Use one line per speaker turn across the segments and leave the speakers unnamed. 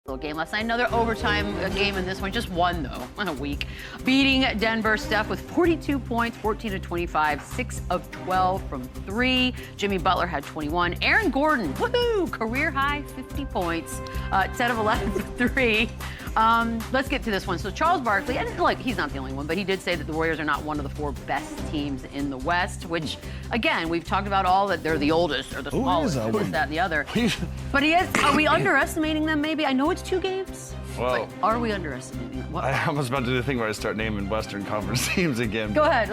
Little game last night. Another overtime game in this one. Just one, though, in a week. Beating Denver. Steph with 42 points, 14 of 25, 6 of 12 from 3. Jimmy Butler had 21. Aaron Gordon, woohoo, career high 50 points, 10 of 11 for 3. Let's get to this one. So Charles Barkley, and like he's not the only one, but he did say that the Warriors are not one of the 4 best teams in the West, which, again, we've talked about all that they're the oldest or the smallest, this, that, and the other. But he is, are we underestimating them maybe? I know it's 2 games,
well,
but are we underestimating them? What?
I was about to do the thing where I start naming Western Conference teams again.
Go ahead.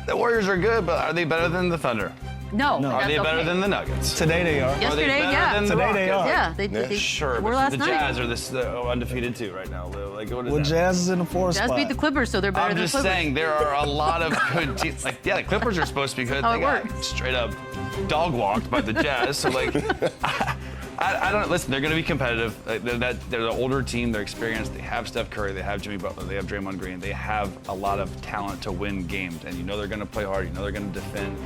The Warriors are good, but are they better than the Thunder?
No.
Are they better than the Nuggets?
Today they are.
Yesterday,
Than the
Today they
Rockets?
are.
Yeah, they
Sure,
were
but
last
the
night.
Jazz are undefeated too right now, Lou. Like, what is
Well,
that?
Jazz is in the 4th
Jazz
spot.
beat the Clippers, so they're better
I'm
than the
just
Clippers.
saying there are a lot of good teams. Like, yeah, the Clippers are supposed to be good.
How
They
it
got
works.
straight up dog walked by the Jazz. So like, I don't listen. They're going to be competitive. They're the older team. They're experienced. They have Steph Curry. They have Jimmy Butler. They have Draymond Green. They have a lot of talent to win games. And you know they're going to play hard. You know they're going to defend.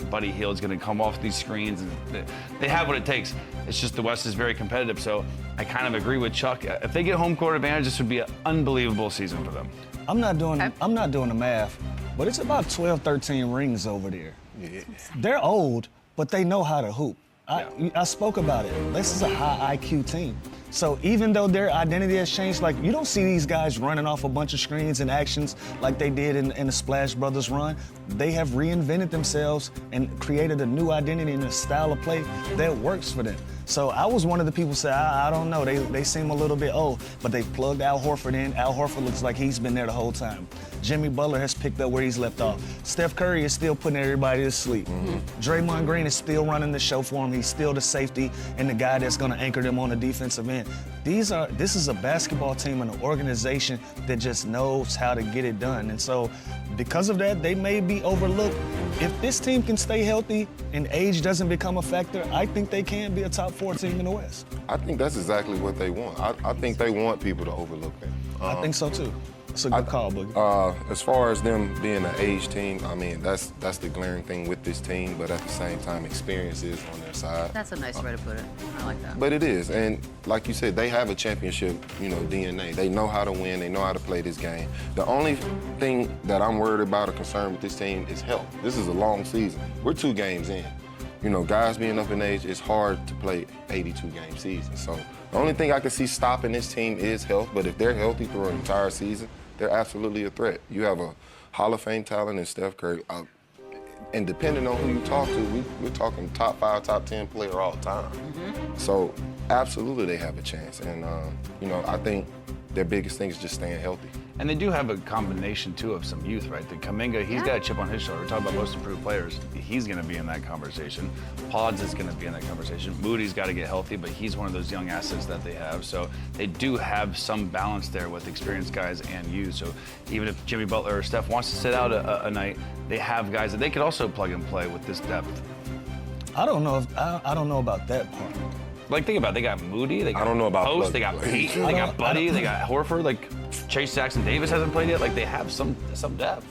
Buddy Hield's going to come off these screens, and they have what it takes. It's just the West is very competitive. So I kind of agree with Chuck. If they get home court advantage, this would be an unbelievable season for them.
I'm not doing the math, but it's about 12, 13 rings over there.
Yeah.
They're old, but they know how to hoop. I spoke about it. This is a high IQ team. So even though their identity has changed, like you don't see these guys running off a bunch of screens and actions like they did in the Splash Brothers run. They have reinvented themselves and created a new identity and a style of play that works for them. So I was one of the people who say, I don't know, they seem a little bit old, but they plugged Al Horford in. Al Horford looks like he's been there the whole time. Jimmy Butler has picked up where he's left off. Steph Curry is still putting everybody to sleep. Draymond Green is still running the show for him. He's still the safety and the guy that's gonna anchor them on the defensive end. This is a basketball team and an organization that just knows how to get it done. And so because of that, they may be overlooked. If this team can stay healthy and age doesn't become a factor, I think they can be a top 4 team in the West.
I think that's exactly what they want. I think they want people to overlook them.
I think so too. It's a good call, Boogie.
As far as them being an age team, I mean, that's the glaring thing with this team, but at the same time, experience is on their side.
That's a nice way to put it. I like that.
But it is, and like you said, they have a championship, DNA. They know how to win. They know how to play this game. The only thing that I'm worried about or concerned with this team is health. This is a long season. We're 2 games in. Guys being up in age, it's hard to play 82-game season. So the only thing I can see stopping this team is health, but if they're healthy through an entire season, they're absolutely a threat. You have a Hall of Fame talent in Steph Curry. And depending on who you talk to, we're talking top 5, top 10 player all the time. So absolutely they have a chance. And, I think their biggest thing is just staying healthy.
And they do have a combination, too, of some youth, right? The Kuminga, he's got a chip on his shoulder. We're talking about most improved players. He's going to be in that conversation. Pods is going to be in that conversation. Moody's got to get healthy, but he's one of those young assets that they have. So they do have some balance there with experienced guys and youth. So even if Jimmy Butler or Steph wants to sit out a night, they have guys that they could also plug and play with this depth.
I don't know about that part.
Like, think about it. They got Moody, they got
I don't know about
Post,
plug
they got
and play.
Peyton, they got Buddy, they got Horford. Like, Chase Jackson-Davis hasn't played yet. Like, they have some depth.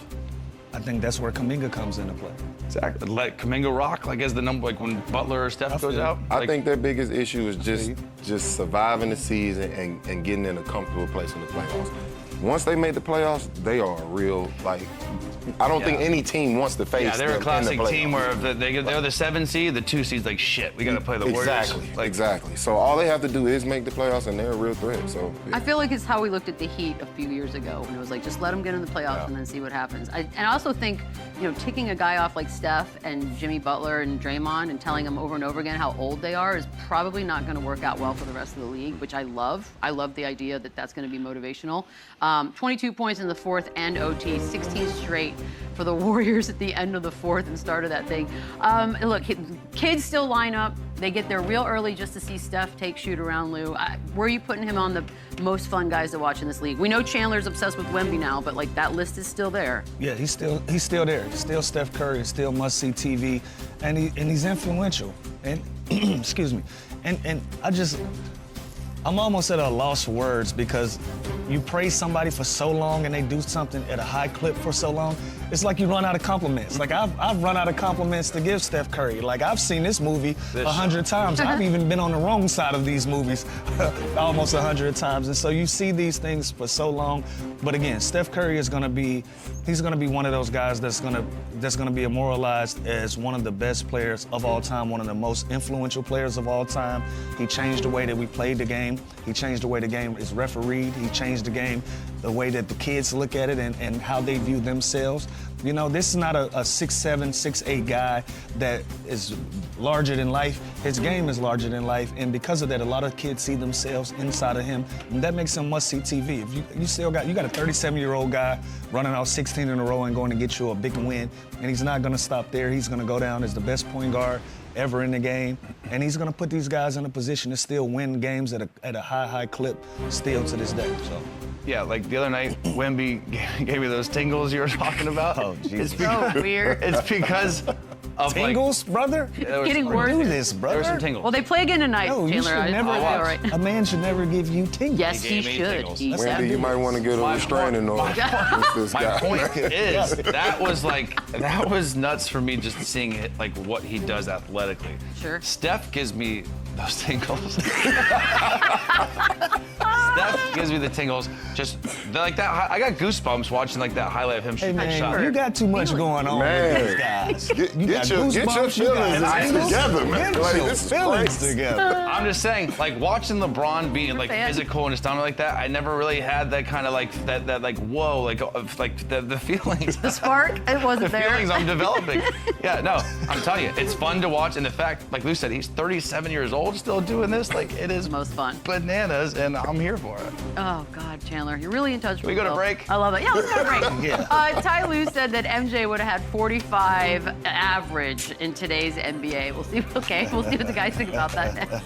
I think that's where Kuminga comes into play.
Exactly. Let Kuminga rock, like, as the number, like when Butler or Steph goes out.
I think their biggest issue is just surviving the season and getting in a comfortable place in the playoffs. Once they make the playoffs, they are a real, I don't think any team wants to face them.
Yeah, they're a classic
in the playoffs.
team where if they're the 7 seed, the 2 seed's like, shit, we got to play the Warriors.
Exactly. So all they have to do is make the playoffs, and they're a real threat. So yeah.
I feel like it's how we looked at the Heat a few years ago when it was like, just let them get in the playoffs and then see what happens. And I also think, ticking a guy off like Steph and Jimmy Butler and Draymond and telling them over and over again how old they are is probably not going to work out well for the rest of the league, which I love. I love the idea that that's going to be motivational. 22 points in the 4th and OT, 16 straight for the Warriors at the end of the 4th and start of that thing. Look, kids still line up. They get there real early just to see Steph take shoot around Lou. Where are you putting him on the most fun guys to watch in this league? We know Chandler's obsessed with Wemby now, but that list is still there.
Yeah, he's still there. He's still Steph Curry. He's still must-see TV, and he's influential. And excuse me, and I'm almost at a loss for words because you praise somebody for so long and they do something at a high clip for so long. it's like you run out of compliments. Like I've run out of compliments to give Steph Curry. Like I've seen this movie 100 times. I've even been on the wrong side of these movies almost 100 times. And so you see these things for so long. But again, Steph Curry is gonna be one of those guys that's gonna be immortalized as one of the best players of all time, one of the most influential players of all time. He changed the way that we played the game. He changed the way the game is refereed. He changed the game, the way that the kids look at it and how they view themselves. You know, this is not a 6'7", 6'8" guy that is larger than life. His game is larger than life, and because of that, a lot of kids see themselves inside of him, and that makes him must-see TV. If you got a 37-year-old guy running out 16 in a row and going to get you a big win, and he's not going to stop there. He's going to go down as the best point guard ever in the game, and he's going to put these guys in a position to still win games at a high clip still to this day. So.
Yeah, like the other night, Wemby gave me those tingles you were talking about.
Oh, Jesus.
So weird.
It's because of
tingles, brother?
Getting worse.
Do this, brother.
There were some tingles.
Well, they play again tonight,
No, you
Chandler.
should never.
All right.
A man should never give you tingles.
Yes, he
gave me
should.
tingles.
He said
Wendy, you might want to get a restraining order with this
My
guy.
point is, that was nuts for me just seeing it, like what he does athletically.
Sure.
Steph gives me those tingles. Steph gives me the tingles. Just like that. I got goosebumps watching like that highlight of him
Hey,
shooting that
man,
shot.
you got too much going on
Man.
with these guys.
Get
You got
your
goosebumps, you
feelings
got tingles.
together, man.
Get
Like,
your
this is
feelings
crazy.
together.
I'm just saying, like watching LeBron being like
fan.
physical and astounding like that, I never really had that kind of like that like whoa, like the feelings.
The spark, it wasn't
The
there.
feelings I'm developing. Yeah, no, I'm telling you, it's fun to watch. And the fact, like Lou said, he's 37 years old, still doing this. Like it is
Most fun.
bananas, and I'm here for it.
Oh, God, Chandler, you're really in touch with
we go to
yourself.
break?
I love it. Yeah, let's go to break.
Yeah.
Ty Lue said that MJ would have had 45 average in today's NBA. We'll see. Okay, we'll see what the guys think about that.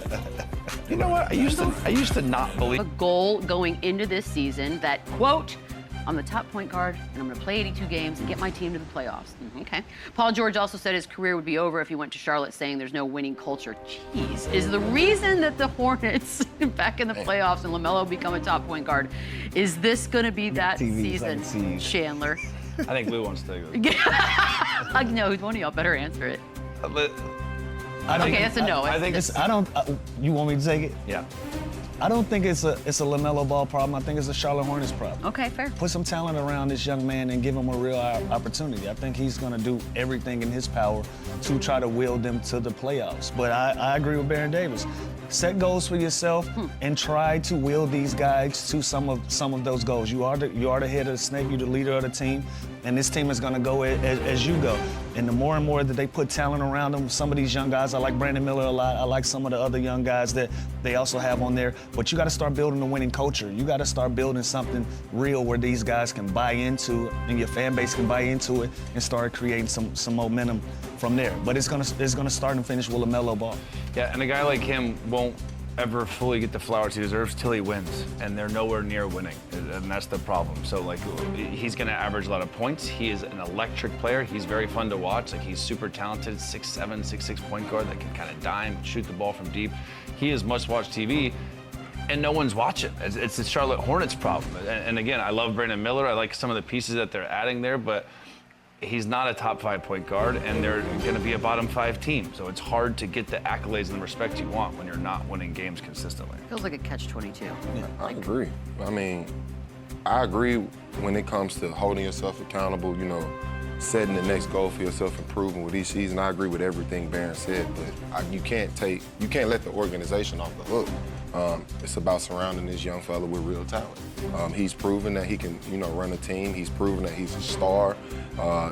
You know what? I used to not
A
believe.
goal going into this season that, quote, I'm the top point guard, and I'm going to play 82 games and get my team to the playoffs. Okay. Paul George also said his career would be over if he went to Charlotte, saying there's no winning culture. Jeez. Is the reason that the Hornets back in the playoffs and LaMelo become a top point guard, is this going to be that
TVs, I can
season,
see.
Chandler?
I think Lou wants to go.
Like, no, one of y'all better answer it.
I don't-
Okay, that's a no.
I think
It's, I don't. You want me to take it?
yeah.
I don't think it's a LaMelo Ball problem. I think it's a Charlotte Hornets problem.
Okay, fair.
Put some talent around this young man and give him a real opportunity. I think he's going to do everything in his power to try to will them to the playoffs. But I agree with Baron Davis. Set goals for yourself and try to will these guys to some of those goals. You are the head of the snake. You're the leader of the team, and this team is going to go as you go. And the more and more that they put talent around them, some of these young guys, I like Brandon Miller a lot. I like some of the other young guys that they also have on there. But you got to start building a winning culture. You got to start building something real where these guys can buy into, and your fan base can buy into it, and start creating some momentum from there. But it's gonna start and finish with LaMelo Ball.
Yeah, and a guy like him won't ever fully get the flowers he deserves till he wins, and they're nowhere near winning, and that's the problem. So like, he's gonna average a lot of points. He is an electric player. He's very fun to watch. Like, he's super talented, 6'7", 6'6" point guard that can kind of dime, shoot the ball from deep. He is must-watch TV, and no one's watching. It's the Charlotte Hornets problem. And again, I love Brandon Miller. I like some of the pieces that they're adding there, but he's not a top 5 point guard, and they're going to be a bottom 5 team. So it's hard to get the accolades and the respect you want when you're not winning games consistently.
Feels like a catch-22.
I agree. I mean, I agree when it comes to holding yourself accountable, you know, setting the next goal for yourself, improving with each season. I agree with everything Barron said, but you can't let the organization off the hook. It's about surrounding this young fella with real talent. He's proven that he can, you know, run a team. He's proven that he's a star.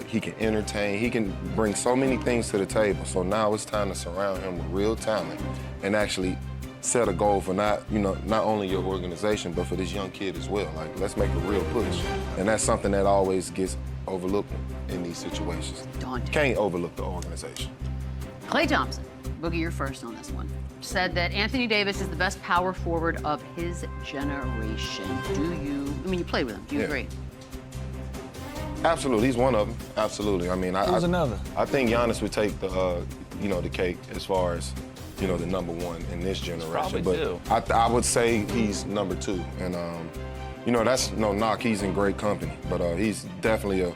He can entertain. He can bring so many things to the table. So now it's time to surround him with real talent and actually set a goal for not only your organization, but for this young kid as well. Like, let's make a real push. And that's something that always gets overlooked in these situations.
Daunting.
Can't overlook the organization.
Klay Thompson, Boogie, you're first on this one, said that Anthony Davis is the best power forward of his generation. You played with him. Do you
Yeah.
agree?
Absolutely, he's one of them. Absolutely. I mean,
Who's another?
I think Giannis would take the cake as far as, you know, the number one in this generation.
Probably
but
do.
I would say he's number 2, and you know, that's no knock. He's in great company, but he's definitely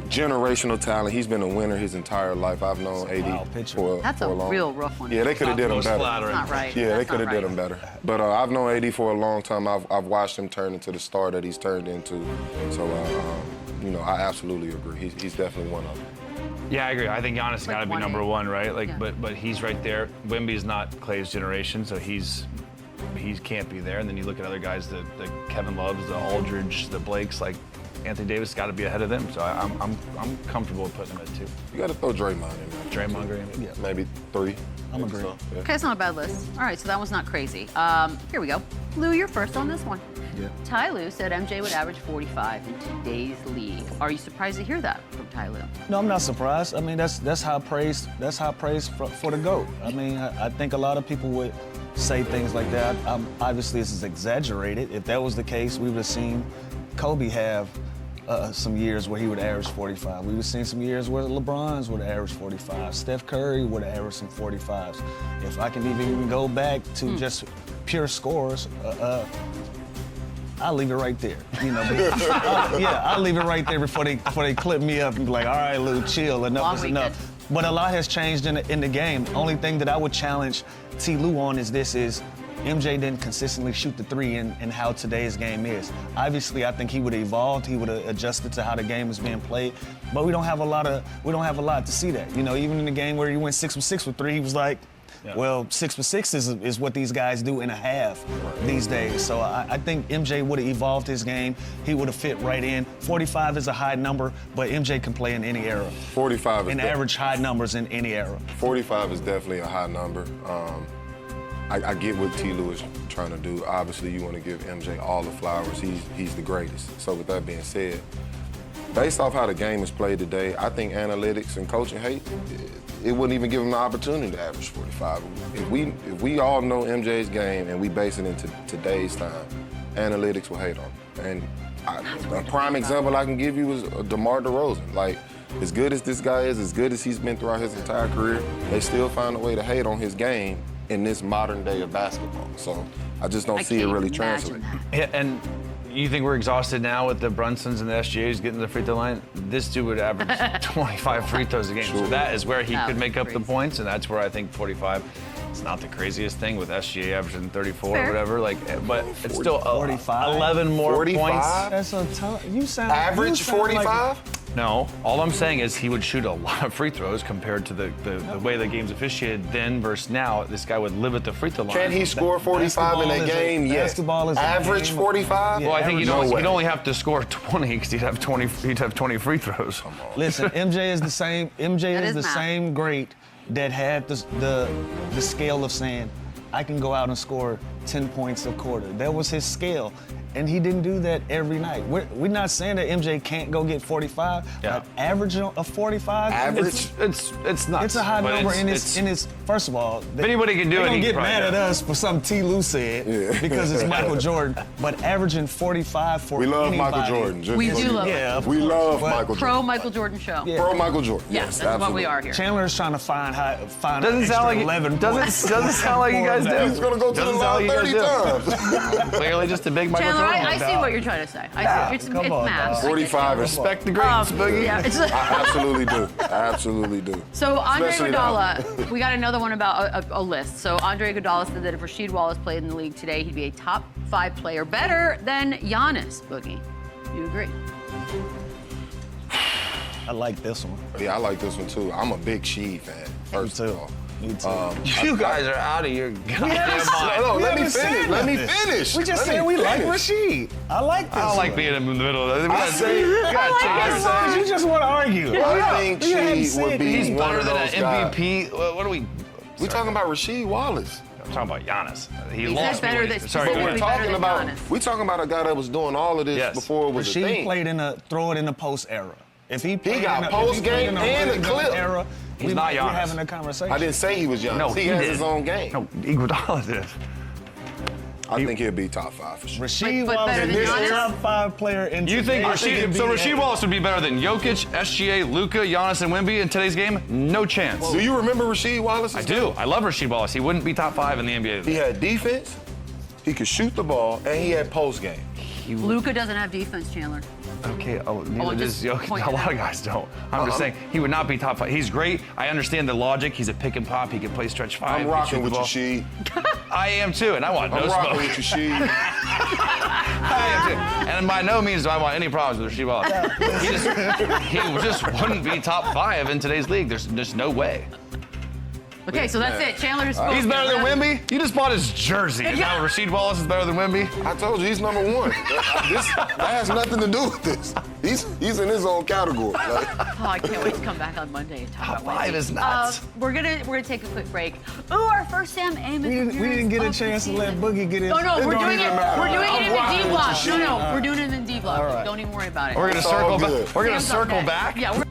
Generational talent. He's been a winner his entire life. I've known AD for
That's
a
a
long
real rough one.
Yeah, they could have did him better.
That's not right.
Yeah, they
That's
could have
not
did
right.
him better. But I've known AD for a long time. I've watched him turn into the star that he's turned into. So, I absolutely agree. He's definitely one of them.
Yeah, I agree. I think Giannis has
Like
got to be
1A.
number one, right? Like,
Yeah.
but he's right there. Wemby's not Clay's generation, so he can't be there. And then you look at other guys, the Kevin Loves, the Aldridge, the Blakes, like Anthony Davis got to be ahead of them. So I'm comfortable with putting him at 2.
You got to throw Draymond in there.
Draymond Green.
Yeah.
Maybe 3.
I'm agreeing.
So, yeah.
Okay, it's not a bad list. All right, so that one's not crazy. Here we go. Lou, you're first on this one.
Yeah.
Ty Lue said MJ would average 45 in today's league. Are you surprised to hear that from Ty Lue?
No, I'm not surprised. I mean, that's high praise. That's high praise for the GOAT. I mean, I think a lot of people would say things like that. Obviously, this is exaggerated. If that was the case, we would have seen Kobe have some years where he would average 45. We would have seen some years where LeBron's would average 45. Steph Curry would have averaged some 45s. If I can even go back to just pure scores, I'll leave it right there. I'll leave it right there before they clip me up and be like, all right, Lou, chill, enough is enough. But a lot has changed in the game. Only thing that I would challenge T. Lue on is MJ didn't consistently shoot the 3 in how today's game is. Obviously, I think he would have evolved. He would have adjusted to how the game was being played. But we don't have a lot to see that. Even in the game where he went 6 for 6 with 3, he was like, well, 6 for 6 is what these guys do in a half these days. So I think MJ would have evolved his game. He would have fit right in. 45 is a high number, but MJ can play in any era.
45 is
and average high numbers in any era.
45 is definitely a high number. I get what T. Lue is trying to do. Obviously, you want to give MJ all the flowers. He's the greatest. So with that being said, based off how the game is played today, I think analytics and coaching hate, it wouldn't even give him the opportunity to average 45. If we all know MJ's game and we base it into today's time, analytics will hate on him. And a prime example I can give you is DeMar DeRozan. Like, as good as this guy is, as good as he's been throughout his entire career, they still find a way to hate on his game in this modern day of basketball. So I just don't see it really translate.
Yeah, and you think we're exhausted now with the Brunsons and the SGAs getting the free throw line? This dude would average 25 free throws a game. So that is where he could make up the points, and that's where I think 45. It's not the craziest thing with SGA averaging 34 or whatever, but it's still
45?
11 more
45?
points.
That's a ton. You sound
Average 45?
No, all I'm saying is he would shoot a lot of free throws compared to the way the game's officiated then versus now. This guy would live at the free throw line.
Can he score 45 in a game? Yes.
Basketball is
average 45?
Well, I think
he'd
he'd only have to score 20 because he'd have 20 free throws.
Listen, MJ is the same. MJ is the
math.
same great that had the scale of saying, I can go out and score 10 points a quarter. That was his scale. And he didn't do that every night. We're not saying that MJ can't go get 45, but average of 45.
Average?
It's nuts.
It's a high number in his. First of all,
if anybody can do it,
they
he
get
can
mad
probably
at
do it.
us for something T. Lue said because it's Michael Jordan. But averaging 45 for
We love
anybody,
Michael Jordan. Just
We
so
do
you
love
know.
Yeah, of
We
course.
love
But
Michael
Pro
Jordan.
Michael Jordan show.
Yeah.
Pro Michael Jordan.
Yes, that's
absolutely.
what we are here.
Chandler's trying to find
Doesn't sound like
11 points.
doesn't sound like you guys do.
He's going to go to the
Doesn't sound
line
like
30 times.
Clearly, just a big Michael
Chandler,
Jordan.
I see what you're trying to say. I see. It's
come on,
math.
45 is
'Respect the greats, Boogie.
Yeah, it's
I absolutely do. I absolutely do.
So Andre
Especially now.
Iguodala, we got another one about a list. So Andre Iguodala said that if Rasheed Wallace played in the league today, he'd be a top 5 player, better than Giannis. Boogie, do you agree?
I like this one.
Yeah, I like this one too. I'm a big Sheed fan, first
Me too.
of all.
Me too.
You guys are out of your goddamn mind.
No,
We
let me
haven't said
finish. Let me
nothing.
finish.
We just
Let
said
me
we like
finish.
Rasheed. I like this
I don't like
one.
being in the middle of it.
I say-
Because you just want to argue.
I think
You haven't
Sheed
said
would be
He's
one
better
of
than
those
an
guys.
MVP. What are we?
We talking about Rasheed Wallace.
I'm talking about Giannis. He
He
lost
said better
me.
than-
Sorry,
he
go
said
ahead.
better than Giannis.
We talking about a guy that was doing all of this
Yes.
before it was a
Rasheed
thing.
played in a throw it in the post era. If he played
got
in a,
post
if he played
game
in
and
really
a
good
clip.
era,
He's
we're
not Giannis.
having a conversation.
I didn't say he was young.
No,
he
he
has
did.
his own game.
No, Iguodala did.
I think he'll be top 5 for sure.
Rasheed
But
Wallace
better
is
than
a
Giannis?
top 5 player in
You think
today's
Rasheed?
NBA?
So Rasheed Wallace would be better than Jokic, SGA, Luka, Giannis, and Wemby in today's game? No chance.
Do you remember Rasheed Wallace?
I do. I love Rasheed Wallace. He wouldn't be top 5 in the NBA.
He had defense, he could shoot the ball, and he had post game.
Luka doesn't have defense, Chandler.
Okay,
I'm
just
just
a
pointing
lot
it
of
out.
guys don't. I'm just saying he would not be top 5. He's great. I understand the logic. He's a pick and pop. He can play stretch 5.
I'm rocking with you,
Sheed.
Sheed.
I am too, and I want no
I'm
smoke.
rocking with you, Sheed.
I am too. And by no means do I want any problems with Rasheed Wallace. He just wouldn't be top 5 in today's league. There's no way.
Okay, so that's it. Chandler has spoken.
He's better than Wemby? You just bought his jersey. And now Rasheed Wallace is better than Wemby?
I told you he's number 1. That has nothing to do with this. He's in his own category. Like,
Oh, I can't wait to come back on Monday and talk
Top
about
5
Wemby.
is nuts.
We're gonna take a quick break. Ooh, our first Sam Amos.
We didn't get a chance to let Boogie get his.
Oh no,
It
we're
don't
doing it.
even matter.
We're doing it
I'm
in the
rocking
D
with
block.
you,
No,
Sheed.
we're doing it in the D block.
All right.
Don't even worry about it.
We're gonna
It's all
circle
good.
back. We're gonna
Sam's up
circle
next.
back.
Yeah, we're